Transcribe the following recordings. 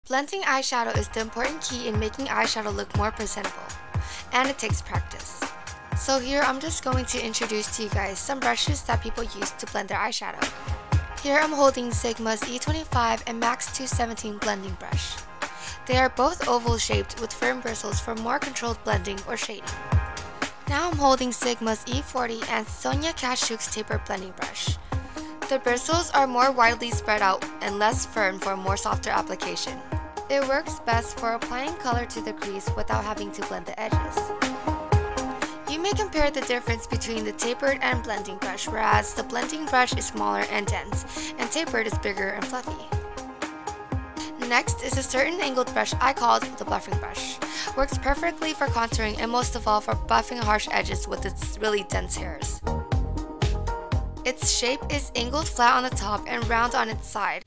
Blending eyeshadow is the important key in making eyeshadow look more presentable, and it takes practice. So here I'm just going to introduce to you guys some brushes that people use to blend their eyeshadow. Here I'm holding Sigma's E25 and Max 217 blending brush. They are both oval shaped with firm bristles for more controlled blending or shading. Now I'm holding Sigma's E40 and Sonia Kashuk's taper blending brush. The bristles are more widely spread out and less firm for a more softer application. It works best for applying color to the crease without having to blend the edges. You may compare the difference between the tapered and blending brush, whereas the blending brush is smaller and dense, and tapered is bigger and fluffy. Next is a certain angled brush I called the buffing brush. Works perfectly for contouring and most of all for buffing harsh edges with its really dense hairs. Its shape is angled flat on the top and round on its side.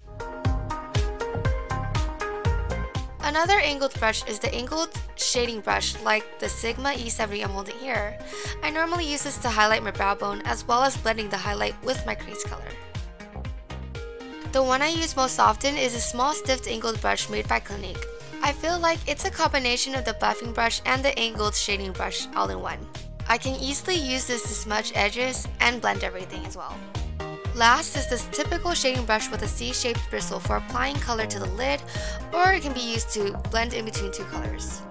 Another angled brush is the angled shading brush like the Sigma E70 I'm holding here. I normally use this to highlight my brow bone as well as blending the highlight with my crease color. The one I use most often is a small stiff angled brush made by Clinique. I feel like it's a combination of the buffing brush and the angled shading brush all in one. I can easily use this to smudge edges and blend everything as well. Last is this typical shading brush with a C-shaped bristle for applying color to the lid, or it can be used to blend in between two colors.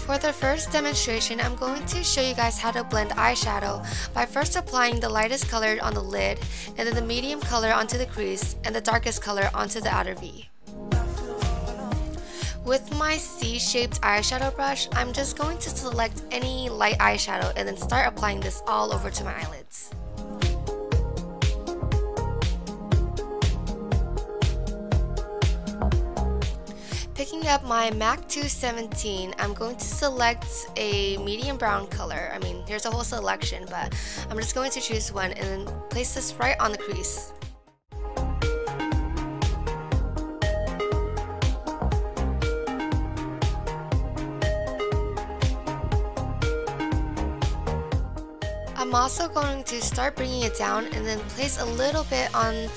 For the first demonstration, I'm going to show you guys how to blend eyeshadow by first applying the lightest color on the lid, and then the medium color onto the crease, and the darkest color onto the outer V. With my C-shaped eyeshadow brush, I'm just going to select any light eyeshadow and then start applying this all over to my eyelids. Picking up my MAC 217, I'm going to select a medium brown color. I mean, here's a whole selection, but I'm just going to choose one and then place this right on the crease. I'm also going to start bringing it down and then place a little bit on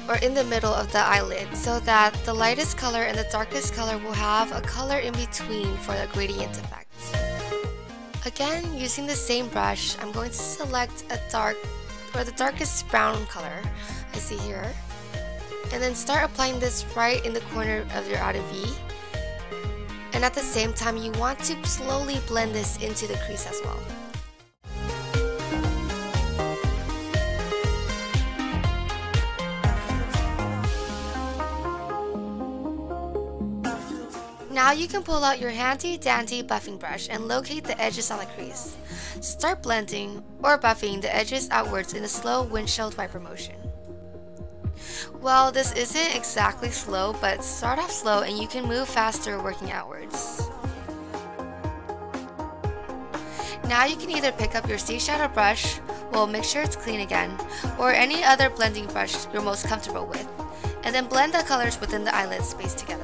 or in the middle of the eyelid so that the lightest color and the darkest color will have a color in between for the gradient effect. Again, using the same brush, I'm going to select a dark or the darkest brown color I see here and then start applying this right in the corner of your outer V. And at the same time, you want to slowly blend this into the crease as well. Now you can pull out your handy dandy buffing brush and locate the edges on the crease. Start blending or buffing the edges outwards in a slow windshield wiper motion. Well, this isn't exactly slow, but start off slow and you can move faster working outwards. Now you can either pick up your C-shadow brush, well, make sure it's clean again, or any other blending brush you're most comfortable with, and then blend the colors within the eyelid space together.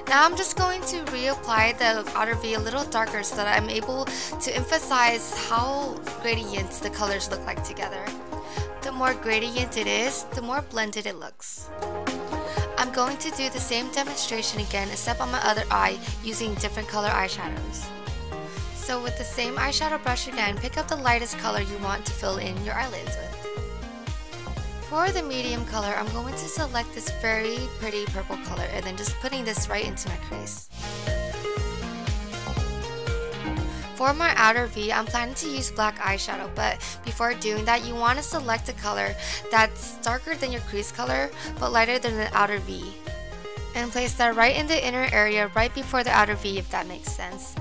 Now I'm just going to reapply the outer V a little darker so that I'm able to emphasize how gradient the colors look like together. The more gradient it is, the more blended it looks. I'm going to do the same demonstration again except on my other eye using different color eyeshadows. So with the same eyeshadow brush again, pick up the lightest color you want to fill in your eyelids with. For the medium color, I'm going to select this very pretty purple color and then just putting this right into my crease. For my outer V, I'm planning to use black eyeshadow, but before doing that, you want to select a color that's darker than your crease color, but lighter than the outer V. And place that right in the inner area right before the outer V, if that makes sense.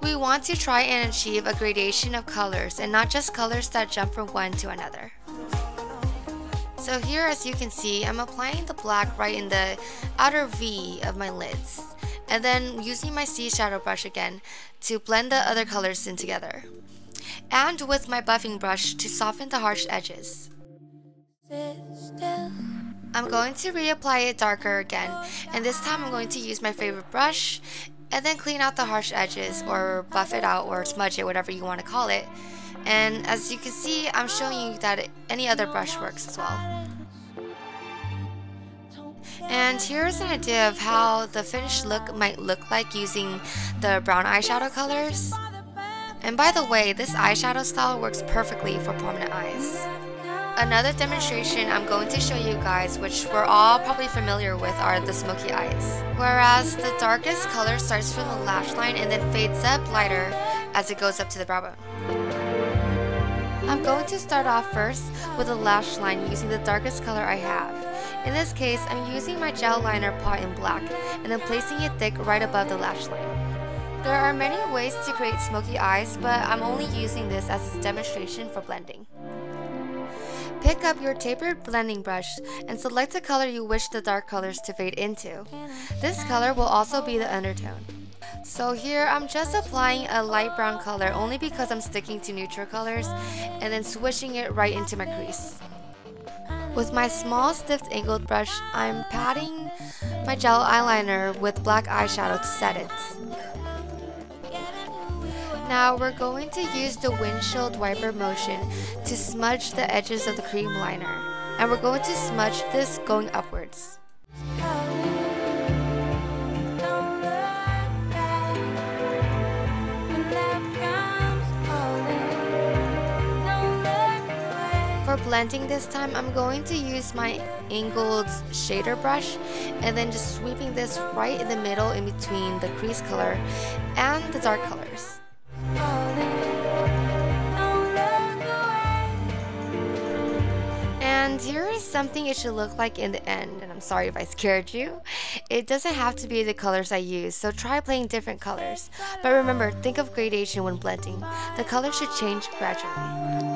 We want to try and achieve a gradation of colors and not just colors that jump from one to another. So here, as you can see, I'm applying the black right in the outer V of my lids, and then using my C-shadow brush again to blend the other colors in together, and with my buffing brush to soften the harsh edges. I'm going to reapply it darker again, and this time I'm going to use my favorite brush, and then clean out the harsh edges, or buff it out, or smudge it, whatever you want to call it. And as you can see, I'm showing you that any other brush works as well. And here's an idea of how the finished look might look like using the brown eyeshadow colors. And by the way, this eyeshadow style works perfectly for prominent eyes. Another demonstration I'm going to show you guys, which we're all probably familiar with, are the smoky eyes. Whereas the darkest color starts from the lash line and then fades up lighter as it goes up to the brow bone. I'm going to start off first with the lash line using the darkest color I have. In this case, I'm using my gel liner pot in black and then placing it thick right above the lash line. There are many ways to create smoky eyes, but I'm only using this as a demonstration for blending. Pick up your tapered blending brush and select the color you wish the dark colors to fade into. This color will also be the undertone. So here I'm just applying a light brown color only because I'm sticking to neutral colors and then swishing it right into my crease. With my small stiff angled brush, I'm patting my gel eyeliner with black eyeshadow to set it. Now we're going to use the windshield wiper motion to smudge the edges of the cream liner. And we're going to smudge this going upwards. For blending this time, I'm going to use my angled shader brush and then just sweeping this right in the middle in between the crease color and the dark colors. And here is something it should look like in the end, and I'm sorry if I scared you. It doesn't have to be the colors I use, so try playing different colors. But remember, think of gradation when blending. The color should change gradually.